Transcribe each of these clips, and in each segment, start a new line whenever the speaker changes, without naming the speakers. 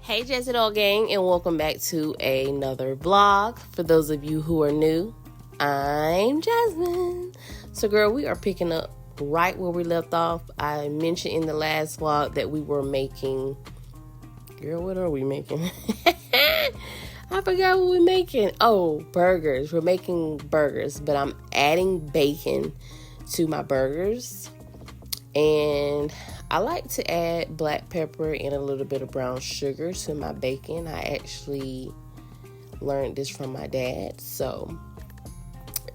Hey Jezidol gang, and welcome back to another vlog. For those of you who are new, I'm Jasmine. So girl, we are picking up right where we left off. I mentioned in the last vlog that we were making, girl, what are we making? I forgot what we're making. Oh, burgers. We're making burgers, but I'm adding bacon to my burgers. And I like to add black pepper and a little bit of brown sugar to my bacon. I actually learned this from my dad, so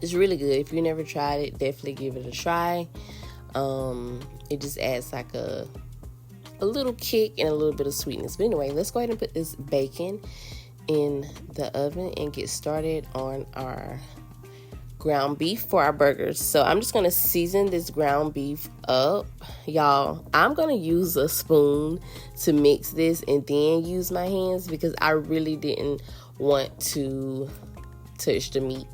it's really good. If you never tried it, definitely give it a try. It just adds like a little kick and a little bit of sweetness. But anyway, let's go ahead and put this bacon in the oven and get started on our ground beef for our burgers. So I'm just going to season this ground beef up. Y'all, I'm going to use a spoon to mix this and then use my hands because I really didn't want to touch the meat.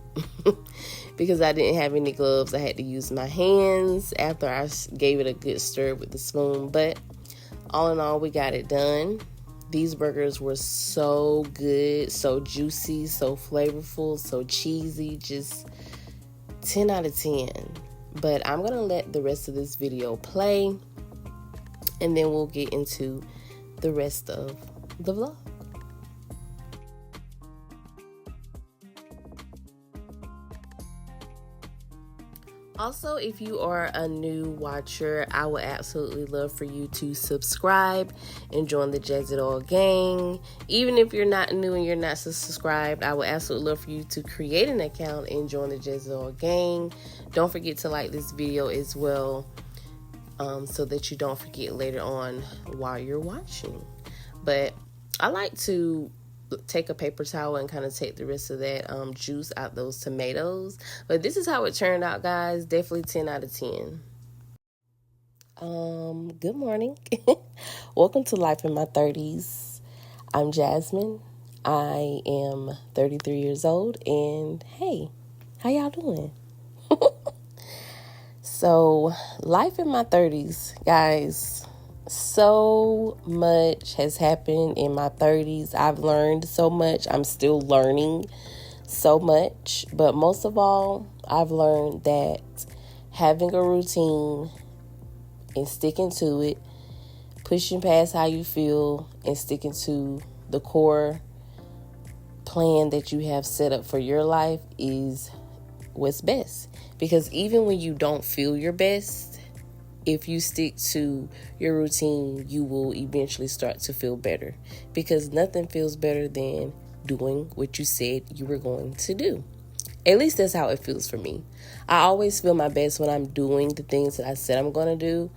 Because I didn't have any gloves, I had to use my hands after I gave it a good stir with the spoon. But all in all, we got it done. These burgers were so good, so juicy, so flavorful, so cheesy, just 10 out of 10. But I'm going to let the rest of this video play, and then we'll get into the rest of the vlog. Also, if you are a new watcher, I would absolutely love for you to subscribe and join the Jezidol gang. Even if you're not new and you're not subscribed, I would absolutely love for you to create an account and join the Jezidol gang. Don't forget to like this video as well, so that you don't forget later on while you're watching. But I like to take a paper towel and kind of take the rest of that juice out those tomatoes. But this is how it turned out, guys. Definitely 10 out of 10. Good morning. Welcome to Life in My 30s. I'm Jasmine. I am 33 years old, and hey, how y'all doing? So, life in my 30s, guys. So much has happened in my 30s. I've learned so much. I'm still learning so much. But most of all, I've learned that having a routine and sticking to it, pushing past how you feel and sticking to the core plan that you have set up for your life is what's best. Because even when you don't feel your best, if you stick to your routine, you will eventually start to feel better, because nothing feels better than doing what you said you were going to do. At least that's how it feels for me. I always feel my best when I'm doing the things that I said I'm going to do.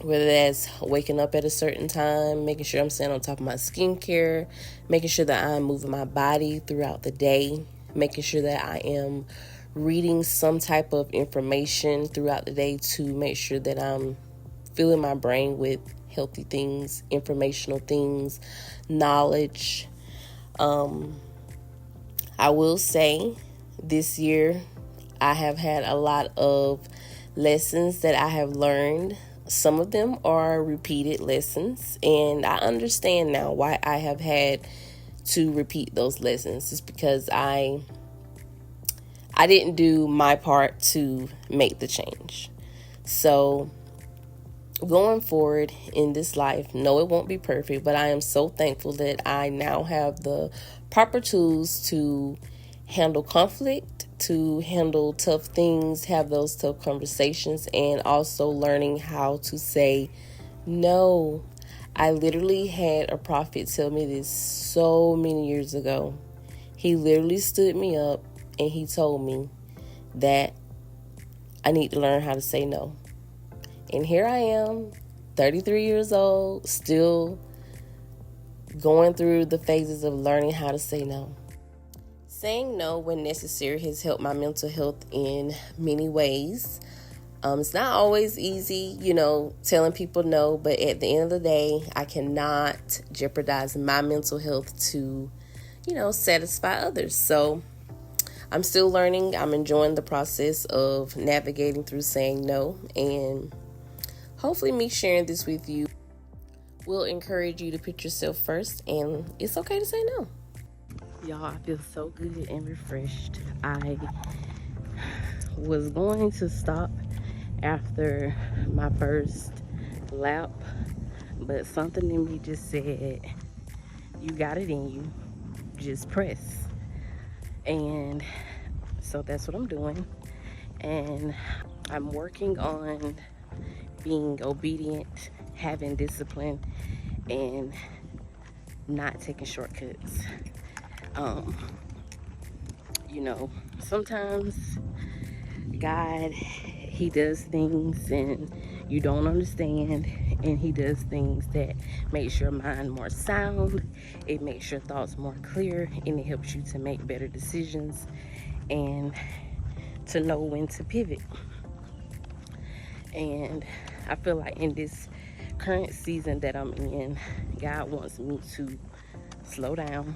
Whether that's waking up at a certain time, making sure I'm staying on top of my skincare, making sure that I'm moving my body throughout the day, making sure that I am reading some type of information throughout the day to make sure that I'm filling my brain with healthy things, informational things, knowledge. I will say this year I have had a lot of lessons that I have learned. Some of them are repeated lessons, and I understand now why I have had to repeat those lessons. It's because I didn't do my part to make the change. So going forward in this life, no, it won't be perfect, but I am so thankful that I now have the proper tools to handle conflict, to handle tough things, have those tough conversations, and also learning how to say no. I literally had a prophet tell me this so many years ago. He literally stood me up and he told me that I need to learn how to say no. And here I am, 33 years old, still going through the phases of learning how to say no. Saying no when necessary has helped my mental health in many ways. It's not always easy, telling people no, but at the end of the day, I cannot jeopardize my mental health to, satisfy others. So I'm still learning. I'm enjoying the process of navigating through saying no, and hopefully me sharing this with you will encourage you to put yourself first, and it's okay to say no. Y'all, I feel so good and refreshed. I was going to stop after my first lap, but something in me just said, you got it in you, just press. And so that's what I'm doing, and I'm working on being obedient, having discipline, and not taking shortcuts. You know, sometimes God, he does things and you don't understand, and he does things that makes your mind more sound, it makes your thoughts more clear, and it helps you to make better decisions and to know when to pivot. And I feel like in this current season that I'm in, God wants me to slow down,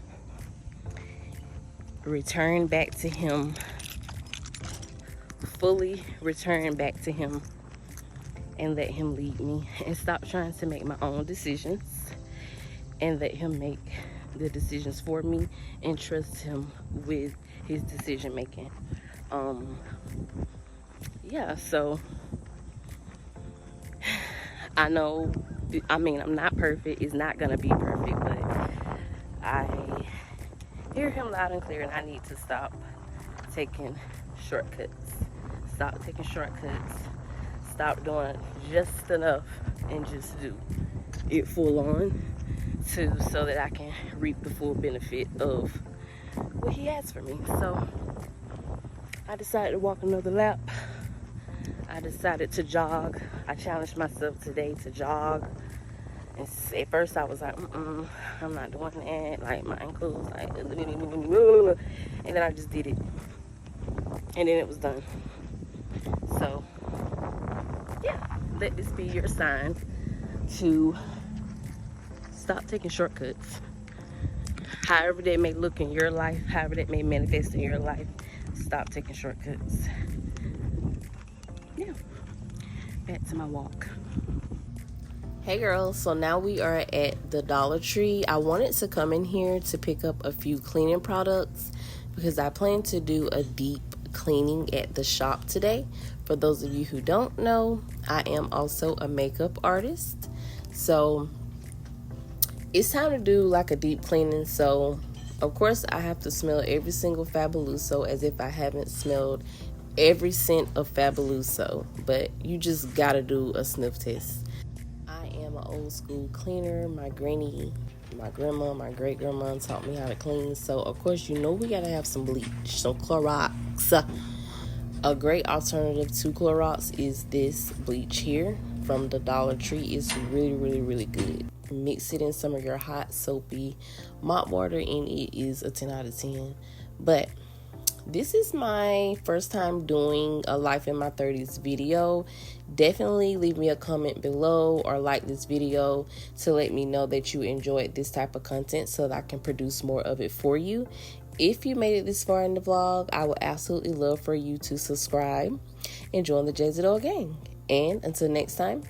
return back to him, fully return back to him, and let him lead me, and stop trying to make my own decisions and let him make the decisions for me, and trust him with his decision making. Yeah, so I know, I'm not perfect, it's not gonna be perfect, but I hear him loud and clear, and I need to stop taking shortcuts. Stop taking shortcuts. Stop doing just enough and just do it full on, so that I can reap the full benefit of what he has for me. So I decided to walk another lap. I decided to jog. I challenged myself today to jog. And at first I was like, I'm not doing that. Like my ankles, like, and then I just did it. And then it was done. So, yeah, let this be your sign to stop taking shortcuts. However that may look in your life, however that may manifest in your life, stop taking shortcuts. Yeah, back to my walk. Hey girls, so now we are at the Dollar Tree. I wanted to come in here to pick up a few cleaning products because I plan to do a deep cleaning at the shop today. For those of you who don't know, I am also a makeup artist. So it's time to do like a deep cleaning. So of course I have to smell every single Fabuloso as if I haven't smelled every scent of Fabuloso. But you just gotta do a sniff test. I am an old school cleaner. My granny, my grandma, my great grandma taught me how to clean. So of course you know we gotta have some bleach, some Clorox. A great alternative to Clorox is this bleach here from the Dollar Tree. It's really, really, really good. Mix it in some of your hot soapy mop water and it is a 10 out of 10. But this is my first time doing a Life in My 30s video. Definitely leave me a comment below or like this video to let me know that you enjoyed this type of content so that I can produce more of it for you. If you made it this far in the vlog, I would absolutely love for you to subscribe and join the Jezidol gang. And until next time,